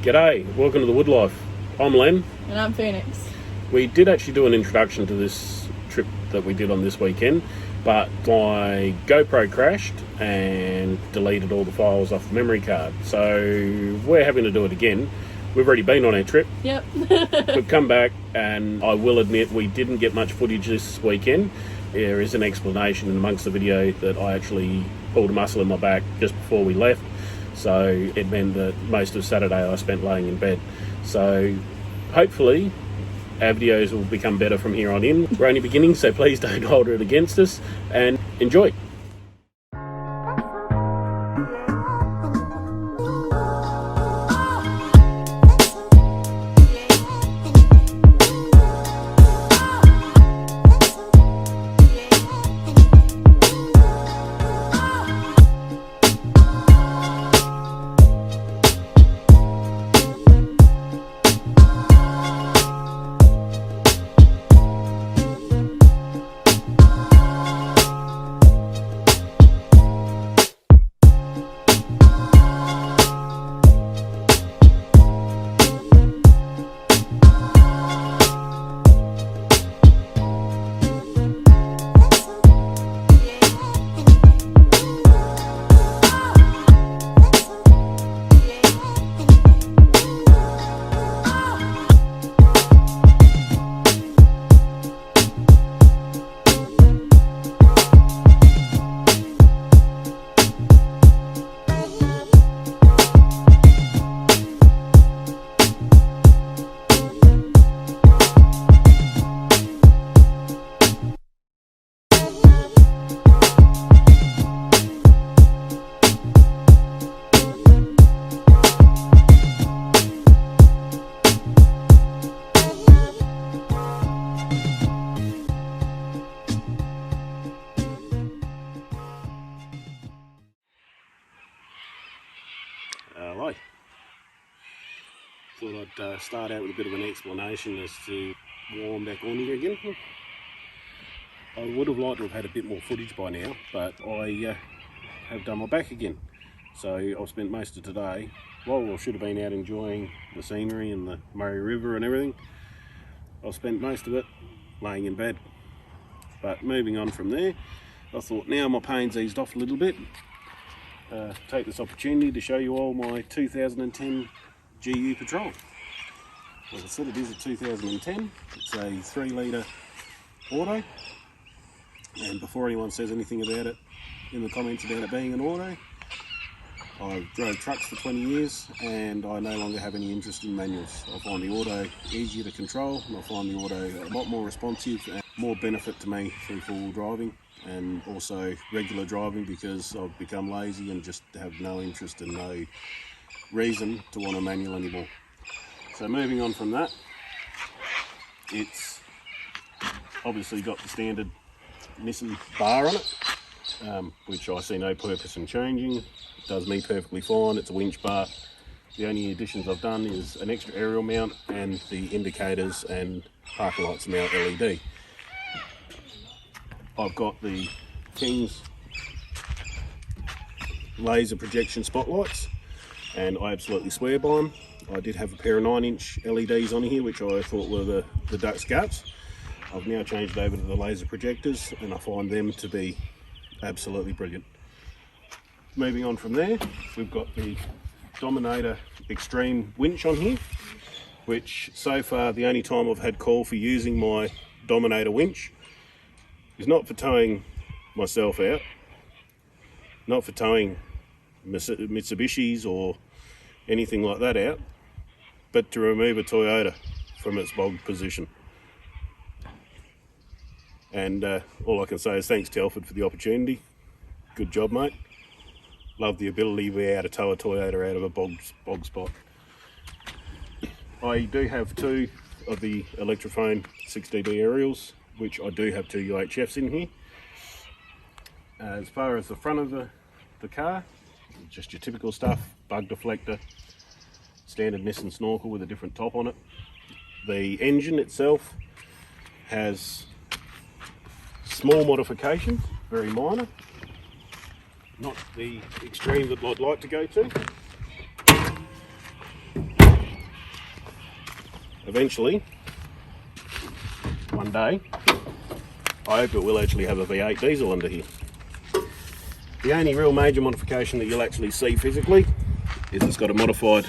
G'day, welcome to the Wood Life. I'm Len. And I'm Phoenix. We did actually do an introduction to this trip that we did on this weekend, but my GoPro crashed and deleted all the files off the memory card. So we're having to do it again. We've already been on our trip. Yep. We've come back, and I will admit we didn't get much footage this weekend. There is an explanation amongst the video that I actually pulled a muscle in my back just before we left. So it meant that most of Saturday I spent laying in bed. So hopefully our videos will become better from here on in. We're only beginning, so please don't hold it against us, and enjoy. Hello. Thought I'd start out with a bit of an explanation as to why I'm back on here again. I would have liked to have had a bit more footage by now, but I have done my back again. So I've spent most of today, well, I should have been out enjoying the scenery and the Murray River and everything. I've spent most of it laying in bed. But moving on from there, I thought now my pain's eased off a little bit. Take this opportunity to show you all my 2010 GU Patrol. Like I said, it is a 2010. It's a 3 litre auto, and before anyone says anything about it in the comments about it being an auto, I drove trucks for 20 years and I no longer have any interest in manuals. I find the auto easier to control, and I find the auto a lot more responsive and more benefit to me through four-wheel driving and also regular driving, because I've become lazy and just have no interest and no reason to want a manual anymore. So moving on from that, it's obviously got the standard Nissan bar on it, which I see no purpose in changing. It does me perfectly fine. It's a winch bar. The only additions I've done is an extra aerial mount and the indicators and parking lights mount LED. I've got the King's laser projection spotlights, and I absolutely swear by them. I did have a pair of 9-inch LEDs on here, which I thought were the duck scouts. I've now changed over to the laser projectors, and I find them to be absolutely brilliant. Moving on from there, we've got the Dominator Extreme winch on here, which so far the only time I've had call for using my Dominator winch is not for towing myself out, not for towing Mitsubishis or anything like that out, but to remove a Toyota from its bogged position. And all I can say is thanks Telford for the opportunity. Good job, mate. Love the ability to be able to tow a Toyota out of a bog spot. I do have 2 of the Electrophone 6DB aerials, which I do have 2 UHFs in here. As far as the front of the car, just your typical stuff, bug deflector, standard Nissan snorkel with a different top on it. The engine itself has small modifications, very minor, not the extreme that I'd like to go to. eventually, one day, I hope it will actually have a V8 diesel under here. The only real major modification that you'll actually see physically is it's got a modified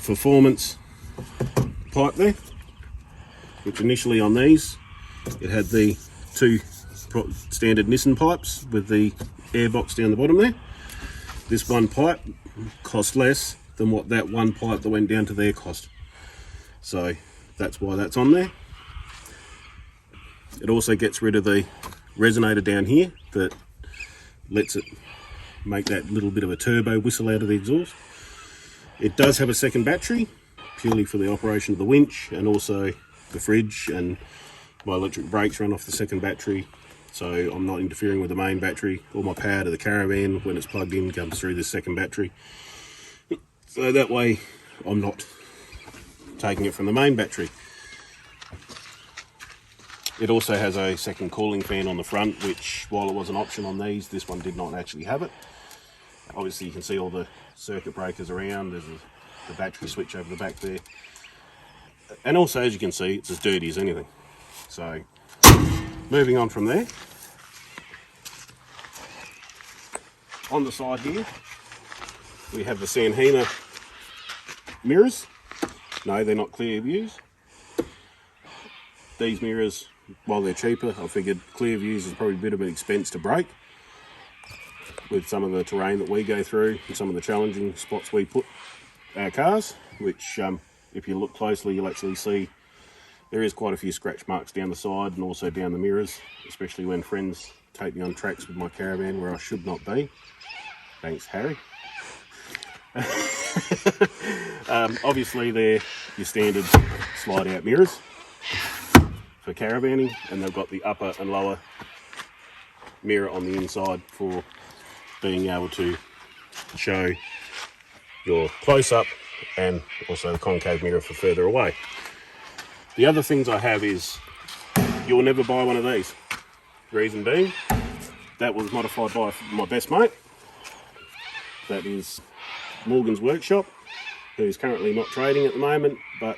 performance pipe there, which initially on these it had the two standard Nissan pipes with the air box down the bottom there. This one pipe cost less than what that one pipe that went down to there cost, so that's why that's on there. It also gets rid of the resonator down here that lets it make that little bit of a turbo whistle out of the exhaust. It does have a second battery, purely for the operation of the winch, and also the fridge, and my electric brakes run off the second battery, so I'm not interfering with the main battery. All my power to the Caravan, when it's plugged in, comes through this second battery. So that way I'm not taking it from the main battery. It also has a second cooling fan on the front, which, while it was an option on these, this one did not actually have it. Obviously you can see all the circuit breakers around. There's the battery switch over the back there. And also, as you can see, it's as dirty as anything. So, moving on from there. On the side here, we have the Sanhema mirrors. No, they're not clear views. These mirrors, while they're cheaper, I figured clear views is probably a bit of an expense to break with some of the terrain that we go through and some of the challenging spots we put our cars, which if you look closely you'll actually see there is quite a few scratch marks down the side and also down the mirrors, especially when friends take me on tracks with my Caravan where I should not be. Thanks, Harry. Obviously they're your standard slide out mirrors for caravanning, and they've got the upper and lower mirror on the inside for being able to show your close-up and also the concave mirror for further away. The other things I have is you'll never buy one of these. Reason being, that was modified by my best mate. That is Morgan's Workshop, who's currently not trading at the moment, but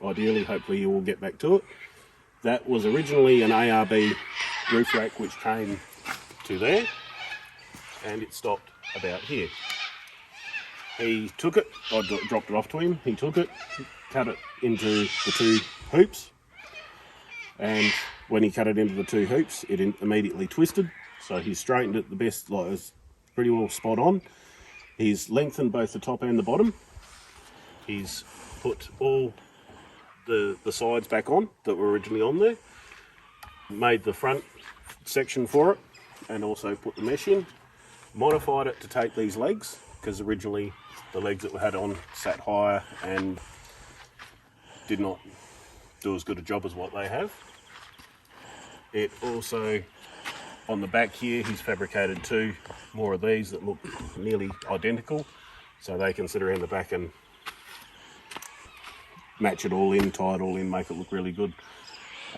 ideally, hopefully you will get back to it. That was originally an ARB roof rack which came to there, and it stopped about here. He took it, I dropped it off to him, he took it, cut it into the two hoops, and when he cut it into the two hoops, it immediately twisted, so he straightened it the best, like it was pretty well spot on. He's lengthened both the top and the bottom. He's put all the sides back on that were originally on there, made the front section for it, and also put the mesh in, modified it to take these legs, because originally the legs that we had on sat higher and did not do as good a job as what they have. It also, on the back here, he's fabricated two more of these that look nearly identical, so they can sit around the back and match it all in, tie it all in, make it look really good.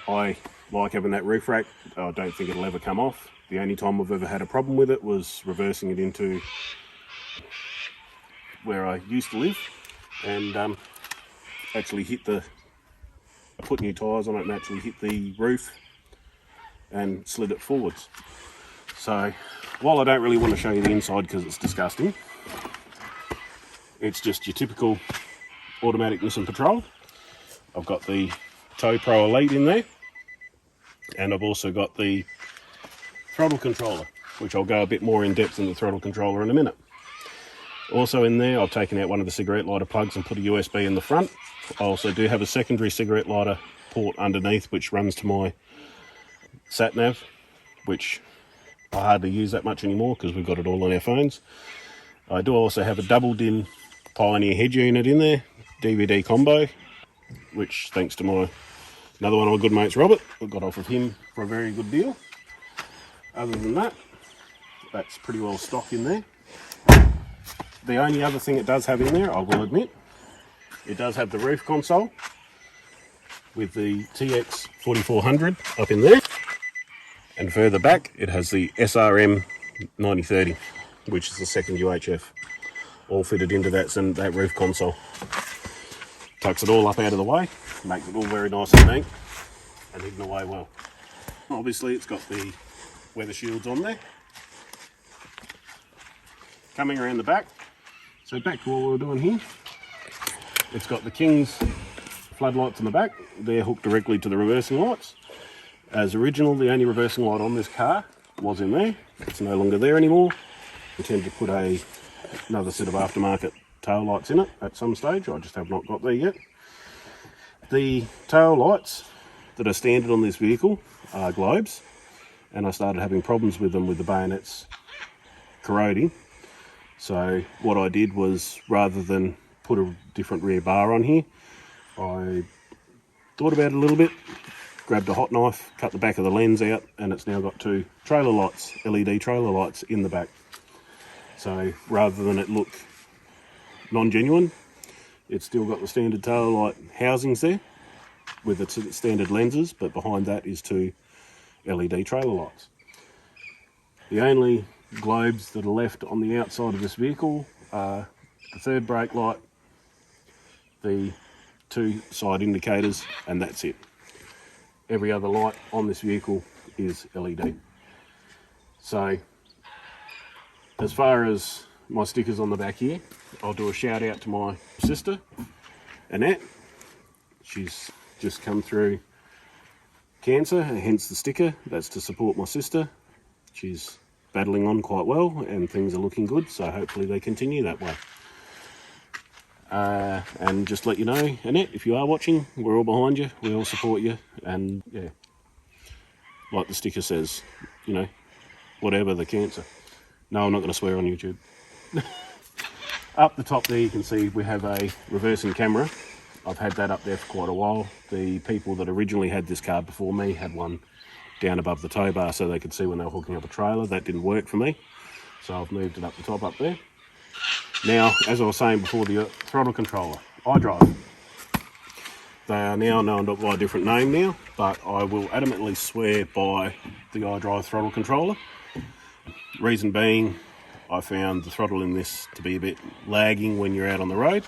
I like having that roof rack. I don't think it'll ever come off. The only time I've ever had a problem with it was reversing it into where I used to live, and actually hit I put new tyres on it and actually hit the roof and slid it forwards. So while I don't really want to show you the inside because it's disgusting, it's just your typical automatic Nissan Patrol. I've got the Tow Pro Elite in there, and I've also got the throttle controller, which I'll go a bit more in depth in the throttle controller in a minute. Also in there, I've taken out one of the cigarette lighter plugs and put a USB in the front. I also do have a secondary cigarette lighter port underneath, which runs to my sat nav, which I hardly use that much anymore because we've got it all on our phones. I do also have a double DIN Pioneer head unit in there, DVD combo, which thanks to another one of my good mates, Robert, I got off of him for a very good deal. Other than that, that's pretty well stock in there. The only other thing it does have in there, I will admit, it does have the roof console with the TX 4400 up in there, and further back it has the SRM 9030, which is the second UHF. all fitted into that roof console. Tucks it all up out of the way, makes it all very nice and neat and hidden away well. Obviously it's got the weather shields on there. Coming around the back, so back to what we were doing here, it's got the King's floodlights on the back. They're hooked directly to the reversing lights. As original, the only reversing light on this car was in there. It's no longer there anymore. We intend to put another set of aftermarket tail lights in it at some stage. I just have not got there yet. The tail lights that are standard on this vehicle are globes, and I started having problems with them with the bayonets corroding. So what I did was, rather than put a different rear bar on here, I thought about it a little bit, grabbed a hot knife, cut the back of the lens out, and it's now got two trailer lights, LED trailer lights in the back. So rather than it look non-genuine, it's still got the standard tail light housings there with the standard lenses, but behind that is two LED trailer lights. The only globes that are left on the outside of this vehicle are the third brake light, the two side indicators, and that's it. Every other light on this vehicle is LED. So as far as my stickers on the back here, I'll do a shout out to my sister, Annette. She's just come through cancer, hence the sticker. That's to support my sister. She's battling on quite well and things are looking good, so hopefully they continue that way. And just let you know, Annette, if you are watching, we're all behind you, we all support you, and yeah, like the sticker says, you know, whatever the cancer. No, I'm not going to swear on YouTube. Up the top there you can see we have a reversing camera. I've had that up there for quite a while. The people that originally had this car before me had one down above the tow bar so they could see when they were hooking up a trailer. That didn't work for me, so I've moved it up the top up there. Now, as I was saying before, the throttle controller, iDrive. They are now known by a different name now, but I will adamantly swear by the iDrive throttle controller. Reason being, I found the throttle in this to be a bit lagging when you're out on the road,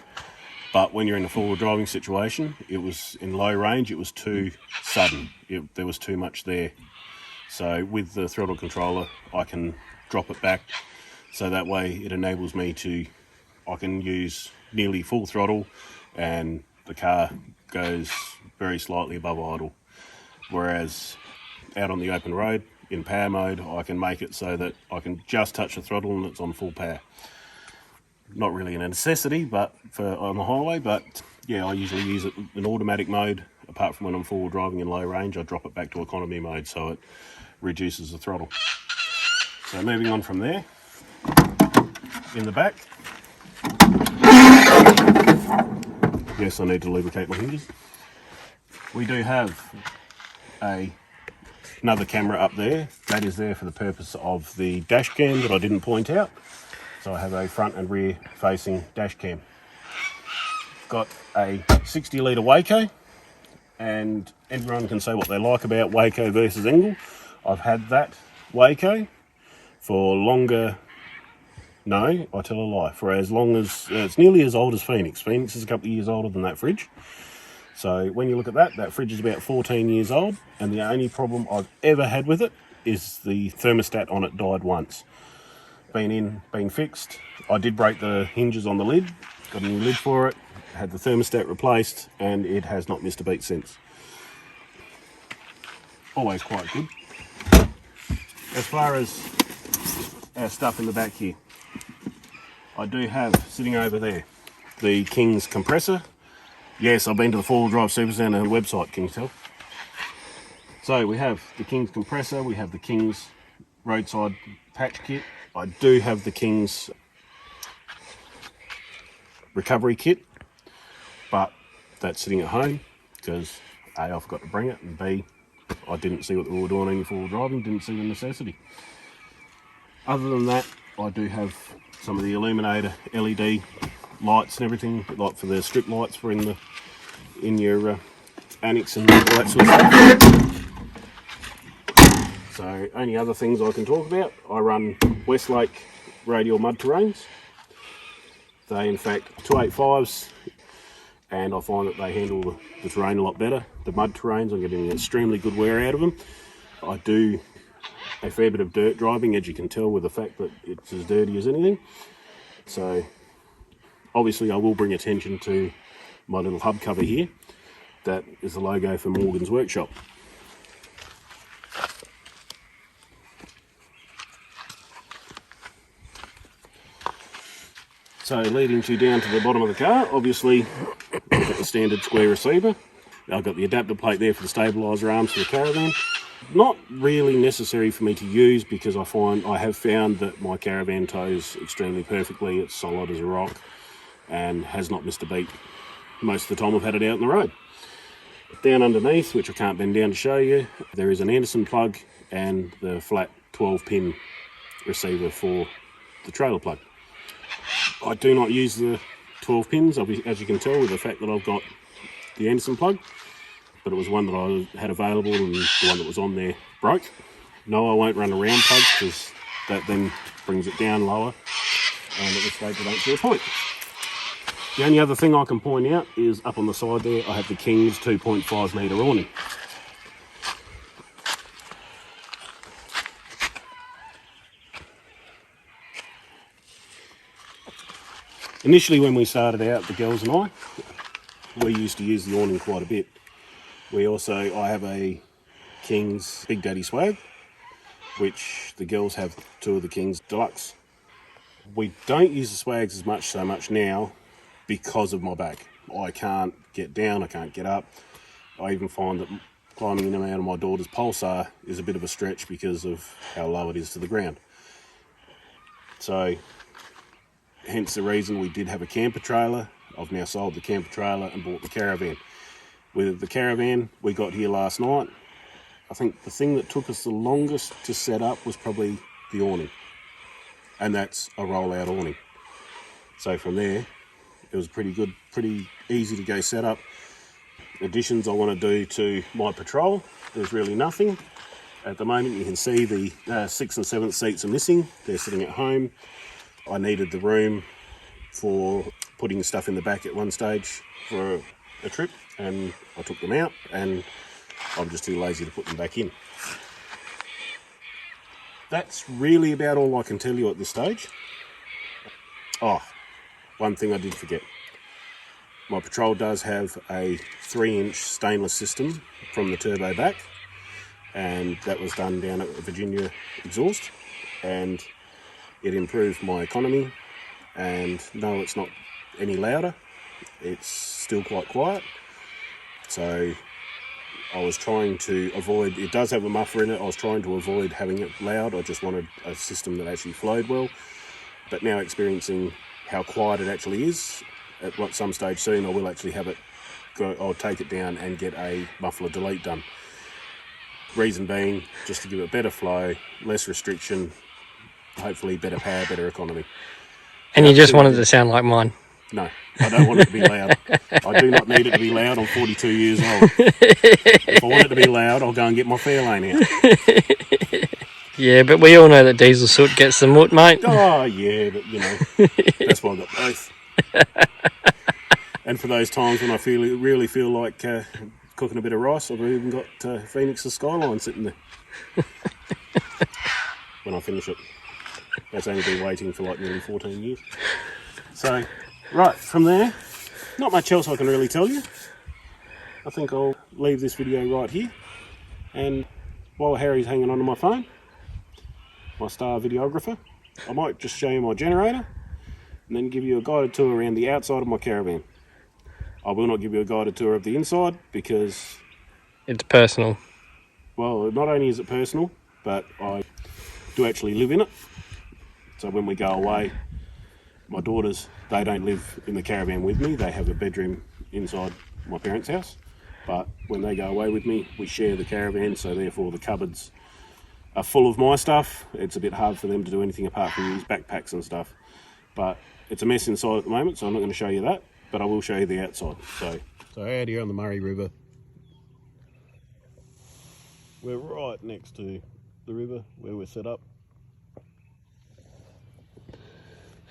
but when you're in a forward driving situation, it was in low range, it was too sudden. There was too much there. So with the throttle controller, I can drop it back, so that way it enables me to, I can use nearly full throttle and the car goes very slightly above idle. Whereas out on the open road, in power mode, I can make it so that I can just touch the throttle and it's on full power. Not really a necessity, but for on the highway, but yeah, I usually use it in automatic mode. Apart from when I'm forward driving in low range, I drop it back to economy mode so it reduces the throttle. So moving on from there, in the back, yes, I need to lubricate my hinges. We do have another camera up there. That is there for the purpose of the dash cam that I didn't point out. So I have a front and rear facing dash cam. Got a 60 litre Waco, and everyone can say what they like about Waco versus Engel. I've had that Waco for longer, no, I tell a lie, for as long as, it's nearly as old as Phoenix. Phoenix is a couple of years older than that fridge. So when you look at that fridge is about 14 years old, and the only problem I've ever had with it is the thermostat on it died once. Been fixed. I did break the hinges on the lid, got a new lid for it, had the thermostat replaced, and it has not missed a beat since. Always quite good. As far as our stuff in the back here, I do have, sitting over there, the King's compressor. Yes, I've been to the 4-wheel drive Super Center website, can you tell? So we have the King's compressor, we have the King's roadside patch kit. I do have the King's recovery kit, but that's sitting at home because A, I forgot to bring it, and B, I didn't see what we were doing any 4-wheel driving, didn't see the necessity. Other than that, I do have some of the illuminator LED lights and everything, like for the strip lights for in your annex and all that sort of stuff. So only other things I can talk about, I run Westlake radial mud terrains. They in fact 285s, and I find that they handle the terrain a lot better. The mud terrains, I'm getting extremely good wear out of them. I do a fair bit of dirt driving, as you can tell with the fact that it's as dirty as anything. So obviously I will bring attention to my little hub cover here. That is the logo for Morgan's Workshop. So leading to down to the bottom of the car, obviously I've got the standard square receiver. I've got the adapter plate there for the stabiliser arms for the Caravan. Not really necessary for me to use because I have found that my Caravan tows extremely perfectly. It's solid as a rock and has not missed a beat most of the time I've had it out on the road. Down underneath, which I can't bend down to show you, there is an Anderson plug and the flat 12-pin receiver for the trailer plug. I do not use the 12 pins, as you can tell with the fact that I've got the Anderson plug, but it was one that I had available and the one that was on there broke. No, I won't run around plugs because that then brings it down lower and at this stage I don't see a point. The only other thing I can point out is up on the side there I have the King's 2.5 metre awning. Initially when we started out, the girls and I, we used to use the awning quite a bit. I have a King's Big Daddy Swag, which the girls have two of the King's Deluxe. We don't use the swags so much now because of my back. I can't get down, I can't get up. I even find that climbing in and out of my daughter's Pulsar is a bit of a stretch because of how low it is to the ground. So hence the reason we did have a camper trailer. I've now sold the camper trailer and bought the Caravan. With the Caravan, we got here last night. I think the thing that took us the longest to set up was probably the awning. And that's a roll-out awning. So from there, it was pretty good, pretty easy to go set up. Additions I want to do to my patrol, there's really nothing. At the moment you can see the 6th and 7th seats are missing. They're sitting at home. I needed the room for putting stuff in the back at one stage for a trip, and I took them out and I'm just too lazy to put them back in. That's really about all I can tell you at this stage. Oh, one thing I did forget. My patrol does have a 3-inch stainless system from the turbo back, and that was done down at Virginia Exhaust, and it improved my economy. And no, it's not any louder, it's still quite quiet. So I was trying to avoid, it does have a muffler in it, I was trying to avoid having it loud. I just wanted a system that actually flowed well. But now experiencing how quiet it actually is, at some stage soon I will actually have it go, I'll take it down and get a muffler delete done. Reason being, just to give it better flow, less restriction, hopefully better power, better economy. And you just wanted it to sound like mine? No, I don't want it to be loud. I do not need it to be loud. I'm 42 years old. If I want it to be loud, I'll go and get my Fairlane out. Yeah, but we all know that diesel soot gets the moot, mate. Oh, yeah, but you know, that's why I've got both. And for those times when I really feel like cooking a bit of rice, I've even got Phoenix's Skyline sitting there. When I finish it. That's only been waiting for like nearly 14 years. So, right, from there, not much else I can really tell you. I think I'll leave this video right here. And while Harry's hanging onto my phone, my star videographer, I might just show you my generator and then give you a guided tour around the outside of my Caravan. I will not give you a guided tour of the inside because it's personal. Well, not only is it personal, but I do actually live in it. So when we go away, my daughters, they don't live in the Caravan with me. They have a bedroom inside my parents' house. But when they go away with me, we share the Caravan, so therefore the cupboards are full of my stuff. It's a bit hard for them to do anything apart from use backpacks and stuff. But it's a mess inside at the moment, so I'm not going to show you that, but I will show you the outside. So out here on the Murray River, we're right next to the river where we're set up.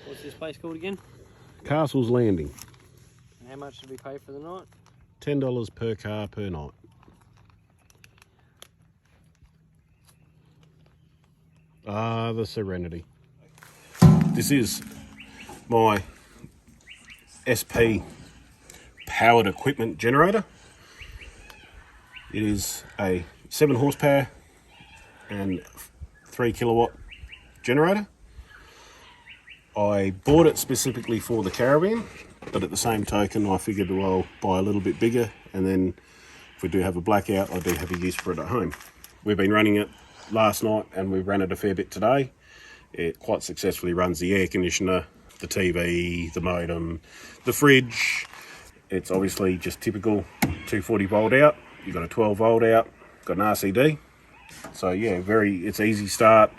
What's this place called again? Castle's Landing. And how much did we pay for the night? $10 per car per night. Ah, the Serenity. This is my SP powered equipment generator. It is a 7 horsepower and 3 kilowatt generator. I bought it specifically for the Caravan, but at the same token I figured, well, buy a little bit bigger, and then if we do have a blackout, I do have a use for it at home. We've been running it last night and we ran it a fair bit today. It quite successfully runs the air conditioner, the TV, the modem, the fridge. It's obviously just typical 240 volt out. You've got a 12 volt out, got an RCD. So yeah, it's easy start.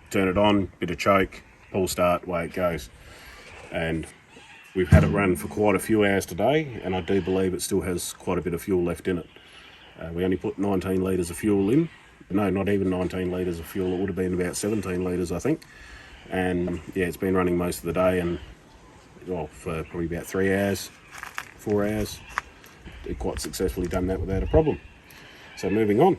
Turn it on, bit of choke, pull start, away it goes. And we've had it run for quite a few hours today, and I do believe it still has quite a bit of fuel left in it. We only put 19 litres of fuel in. No, not even 19 litres of fuel. It would have been about 17 litres, I think. And yeah, it's been running most of the day, and well, for probably about 3 hours, 4 hours. It quite successfully done that without a problem. So moving on.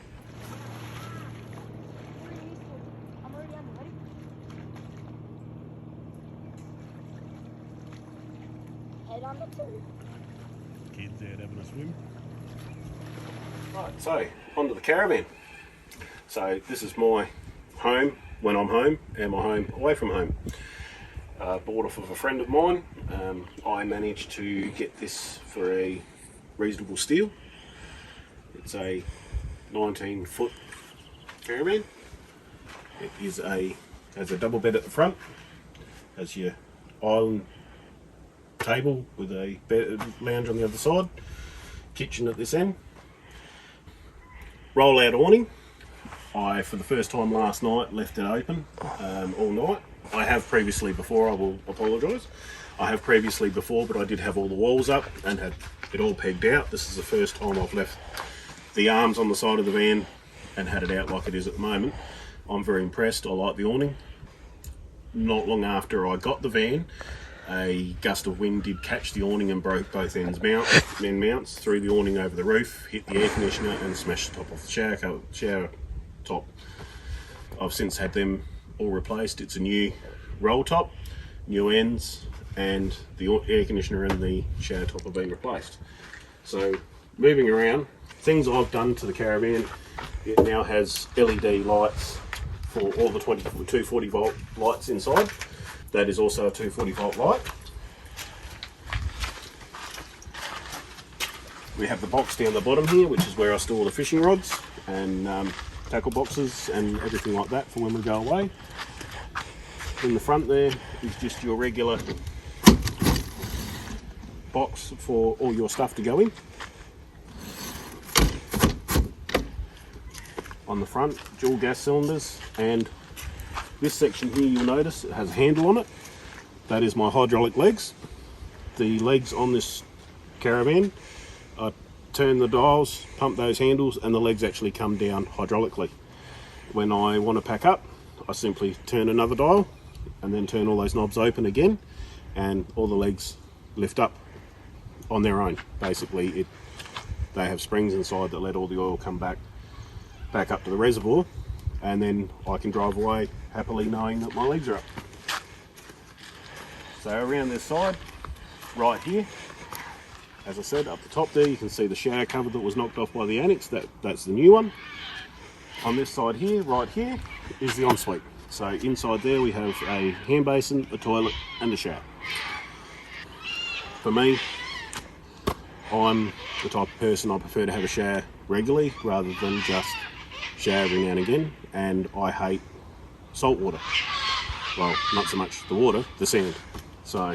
Kids out having a swim. Right, so onto the Caravan. So this is my home when I'm home, and my home away from home. Bought off of a friend of mine. I managed to get this for a reasonable steal. It's a 19-foot Caravan. It has a double bed at the front, has your island table with a bed, lounge on the other side, kitchen at this end, roll out awning. I, for the first time last night, left it open all night. I have previously before, I will apologise. I have previously before, but I did have all the walls up and had it all pegged out. This is the first time I've left the arms on the side of the van and had it out like it is at the moment. I'm very impressed. I like the awning. Not long after I got the van, a gust of wind did catch the awning and broke both mounts through the awning over the roof, hit the air conditioner and smashed the top off the shower top. I've since had them all replaced. It's a new roll top, new ends, and the air conditioner and the shower top have been replaced. So moving around, things I've done to the Caravan, it now has LED lights for all the 240 volt lights inside. That is also a 240 volt light. We have the box down the bottom here, which is where I store the fishing rods and tackle boxes and everything like that for when we go away. In the front there is just your regular box for all your stuff to go in. On the front, dual gas cylinders, and this section here, you'll notice it has a handle on it. That is my hydraulic legs. The legs on this Caravan, I turn the dials, pump those handles, and the legs actually come down hydraulically. When I want to pack up, I simply turn another dial and then turn all those knobs open again, and all the legs lift up on their own. Basically, they have springs inside that let all the oil come back up to the reservoir, and then I can drive away happily knowing that my legs are up. So around this side, right here, as I said, up the top there, you can see the shower cover that was knocked off by the annex. That's the new one. On this side here, right here, is the ensuite. So inside there we have a hand basin, a toilet, and a shower. For me, I'm the type of person I prefer to have a shower regularly rather than just shower every now and again, and I hate salt water. Well, not so much the water, the sand. So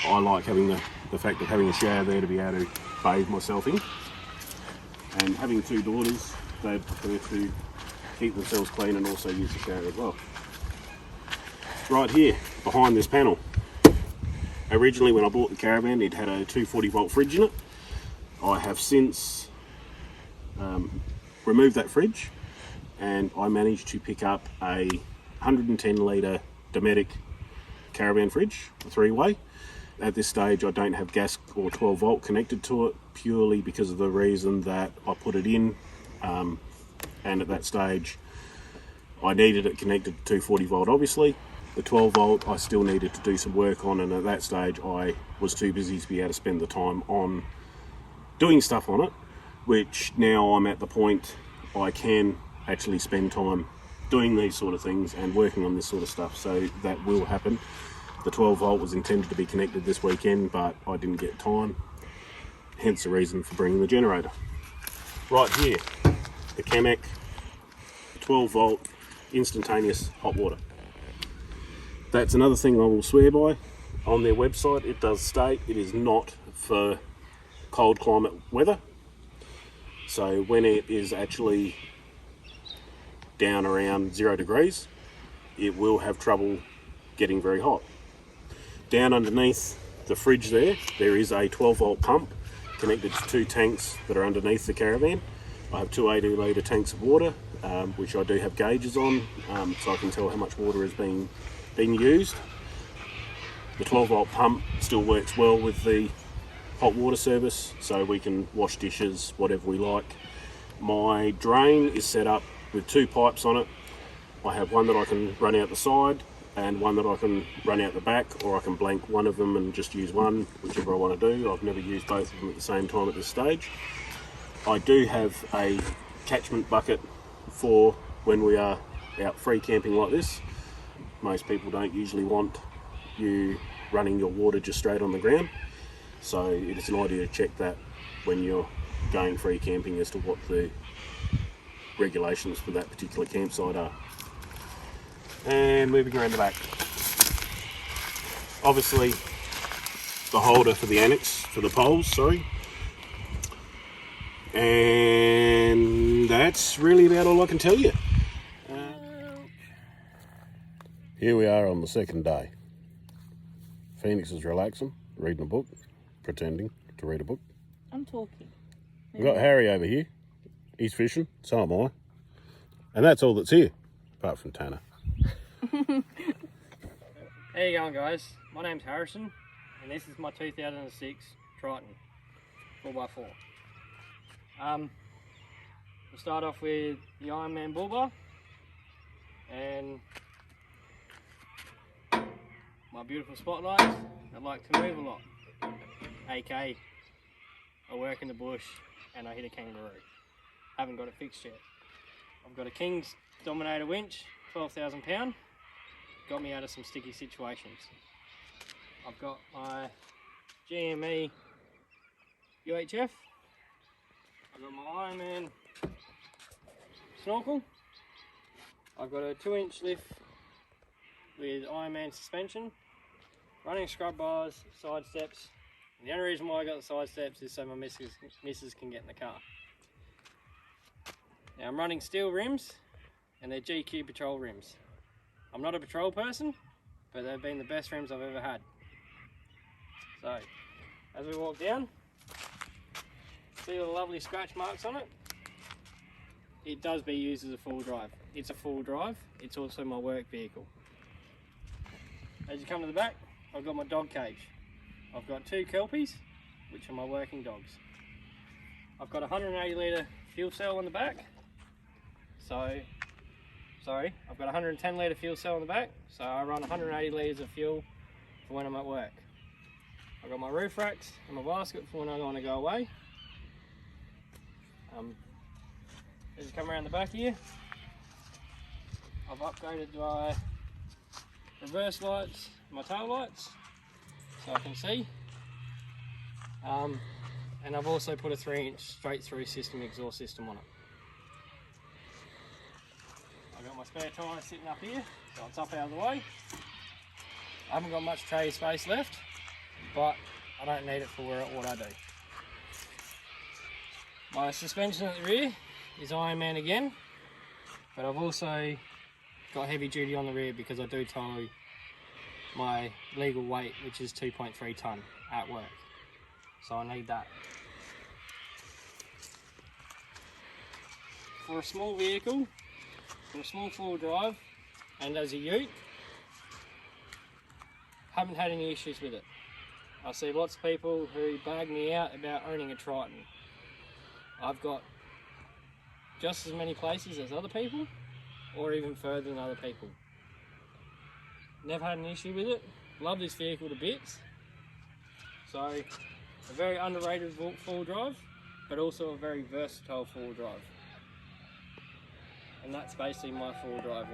I like having the fact of having a shower there to be able to bathe myself in. And having two daughters, they prefer to keep themselves clean and also use the shower as well. Right here, behind this panel, originally when I bought the Caravan, it had a 240 volt fridge in it. I have since removed that fridge, and I managed to pick up a 110 litre Dometic Caravan fridge, a 3-way. At this stage I don't have gas or 12 volt connected to it, purely because of the reason that I put it in and at that stage I needed it connected to 240 volt obviously. The 12 volt I still needed to do some work on, and at that stage I was too busy to be able to spend the time on doing stuff on it, which now I'm at the point I can actually spend time doing these sort of things and working on this sort of stuff, so that will happen. The 12 volt was intended to be connected this weekend, but I didn't get time, hence the reason for bringing the generator. Right here, the Camac 12 volt instantaneous hot water. That's another thing I will swear by. On their website it does state it is not for cold climate weather, so when it is actually down around 0 degrees it will have trouble getting very hot. Down underneath the fridge there is a 12 volt pump connected to 2 tanks that are underneath the Caravan. I have 2 80 litre tanks of water, which I do have gauges on, so I can tell how much water is being used. The 12 volt pump still works well with the hot water service, so we can wash dishes, whatever we like. My drain is set up with 2 pipes on it. I have one that I can run out the side and one that I can run out the back, or I can blank one of them and just use one, whichever I want to do. I've never used both of them at the same time at this stage. I do have a catchment bucket for when we are out free camping like this. Most people don't usually want you running your water just straight on the ground, so it is an idea to check that when you're going free camping as to what the regulations for that particular campsite are. And moving around the back, obviously the holder for the annex for the poles, and that's really about all I can tell you. Here we are on the second day. Phoenix is relaxing, reading a book, pretending to read a book. I'm talking. We've got Harry over here. He's fishing, so am I. And that's all that's here, apart from Tanner. How you going, guys? My name's Harrison, and this is my 2006 Triton 4x4. We'll start off with the Ironman bull bar and my beautiful spotlights that like to move a lot, aka I work in the bush and I hit a kangaroo. Haven't got it fixed yet. I've got a King's Dominator winch, 12,000 pound, got me out of some sticky situations. I've got my GME UHF, I've got my Ironman snorkel, I've got a 2-inch lift with Ironman suspension, running scrub bars, side steps. And the only reason why I got the side steps is so my missus can get in the car. Now I'm running steel rims, and they're GQ Patrol rims. I'm not a patrol person, but they've been the best rims I've ever had. So, as we walk down, see all the lovely scratch marks on it? It does be used as a full drive. It's a full drive, it's also my work vehicle. As you come to the back, I've got my dog cage. I've got 2 Kelpies, which are my working dogs. I've got a 180 litre fuel cell on the back. I've got a 110 litre fuel cell on the back, so I run 180 litres of fuel for when I'm at work. I've got my roof racks and my basket for when I want to go away. As you come around the back here, I've upgraded my reverse lights, my tail lights, so I can see. And I've also put a 3-inch straight through system exhaust system on it. I've got my spare tyre sitting up here, so it's up out of the way. I haven't got much tray space left, but I don't need it for what I do. My suspension at the rear is Ironman again, but I've also got heavy duty on the rear because I do tow my legal weight, which is 2.3 tonne at work, so I need that. For a small vehicle, for a small 4-wheel drive, and as a ute, haven't had any issues with it. I see lots of people who bag me out about owning a Triton. I've got just as many places as other people, or even further than other people. Never had an issue with it. Love this vehicle to bits. So, a very underrated four-wheel drive, but also a very versatile four-wheel drive. And that's basically my four-wheel drive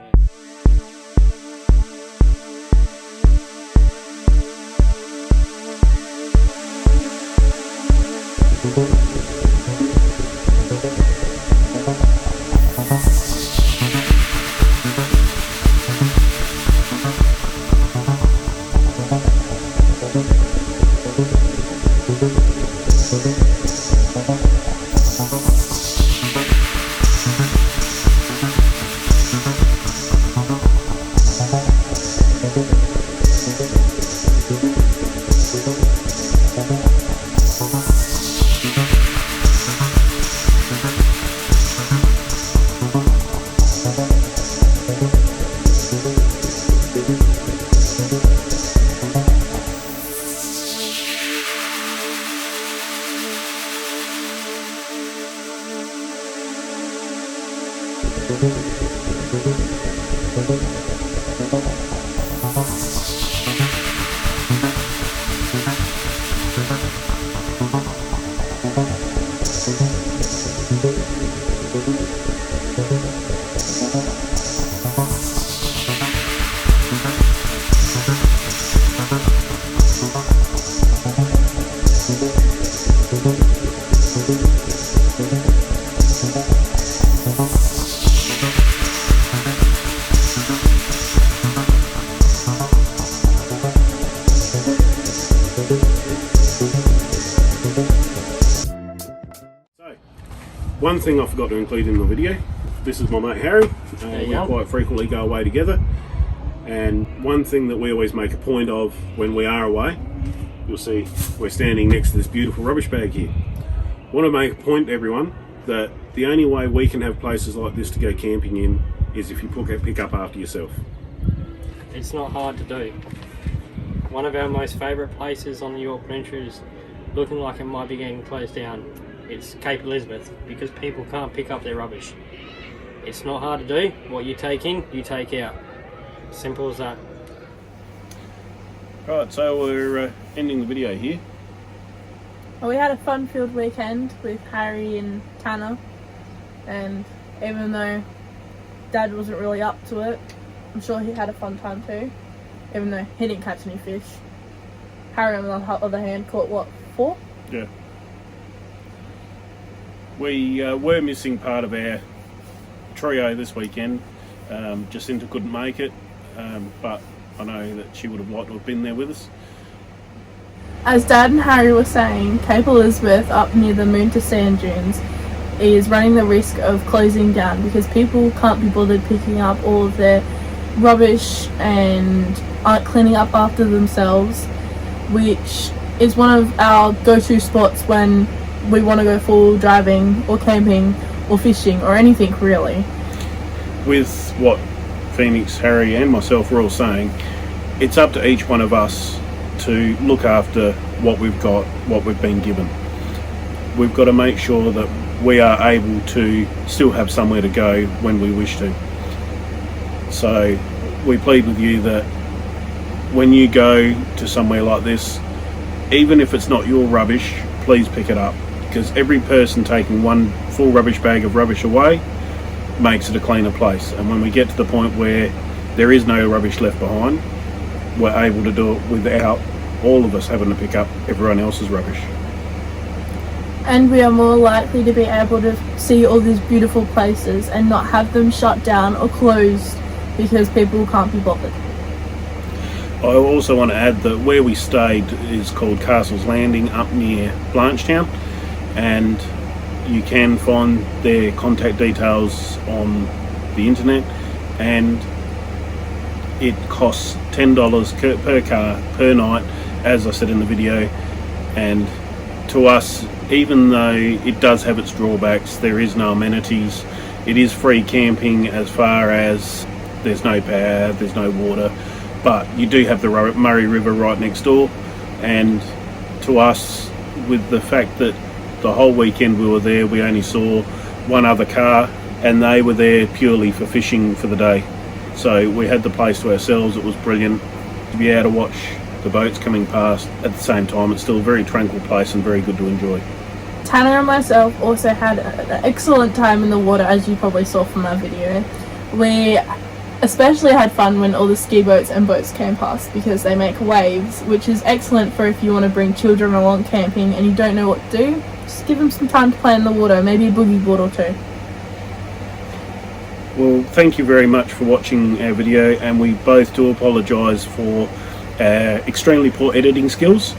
One thing I forgot to include in the video, this is my mate Harry. We quite frequently go away together, and one thing that we always make a point of when we are away, you'll see we're standing next to this beautiful rubbish bag here. I want to make a point to everyone that the only way we can have places like this to go camping in is if you pick up after yourself. It's not hard to do. One of our most favourite places on the Yorke Peninsula is looking like it might be getting closed down. It's Cape Elizabeth, because people can't pick up their rubbish. It's not hard to do. What you take in, you take out. Simple as that. Right, so we're ending the video here. Well, we had a fun-filled weekend with Harry and Tanner, and even though Dad wasn't really up to it, I'm sure he had a fun time too, even though he didn't catch any fish. Harry, on the other hand, caught what, 4? Yeah. We were missing part of our trio this weekend. Jacinta couldn't make it, but I know that she would have liked to have been there with us. As Dad and Harry were saying, Cape Elizabeth up near the Moon to Sand Dunes is running the risk of closing down because people can't be bothered picking up all of their rubbish and aren't cleaning up after themselves, which is one of our go-to spots when we want to go full driving or camping or fishing or anything really. With what Phoenix, Harry and myself were all saying, it's up to each one of us to look after what we've got, what we've been given. We've got to make sure that we are able to still have somewhere to go when we wish to. So we plead with you that when you go to somewhere like this, even if it's not your rubbish, please pick it up, because every person taking one full rubbish bag of rubbish away makes it a cleaner place. And when we get to the point where there is no rubbish left behind, we're able to do it without all of us having to pick up everyone else's rubbish. And we are more likely to be able to see all these beautiful places and not have them shut down or closed because people can't be bothered. I also want to add that where we stayed is called Castle's Landing up near Blanchetown, and you can find their contact details on the internet, and it costs $10 per car per night, as I said in the video. And to us, even though it does have its drawbacks, there is no amenities, it is free camping as far as there's no power, there's no water, but you do have the Murray River right next door, and to us, with the fact that the whole weekend we were there, we only saw one other car, and they were there purely for fishing for the day. So we had the place to ourselves. It was brilliant to be able to watch the boats coming past. At the same time, it's still a very tranquil place and very good to enjoy. Tanner and myself also had an excellent time in the water, as you probably saw from our video. We especially had fun when all the ski boats and boats came past, because they make waves, which is excellent for if you want to bring children along camping and you don't know what to do. Just give them some time to play in the water, maybe a boogie board or two. Well, thank you very much for watching our video, and we both do apologise for our extremely poor editing skills.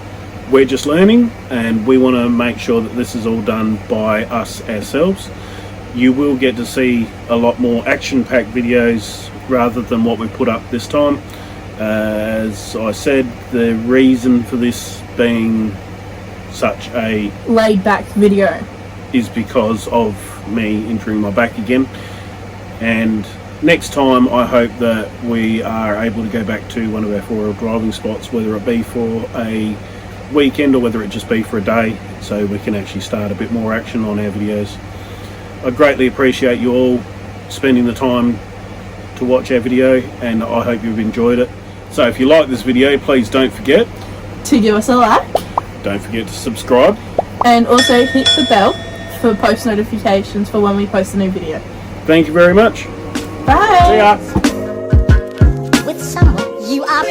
We're just learning, and we want to make sure that this is all done by us ourselves. You will get to see a lot more action-packed videos rather than what we put up this time. As I said, the reason for this being such a laid-back video is because of me injuring my back again, and next time I hope that we are able to go back to one of our four-wheel driving spots, whether it be for a weekend or whether it just be for a day, so we can actually start a bit more action on our videos. I greatly appreciate you all spending the time to watch our video, and I hope you've enjoyed it. So if you like this video, please don't forget to give us a like, don't forget to subscribe, and also hit the bell for post notifications for when we post a new video. Thank you very much. Bye. See ya. With someone you are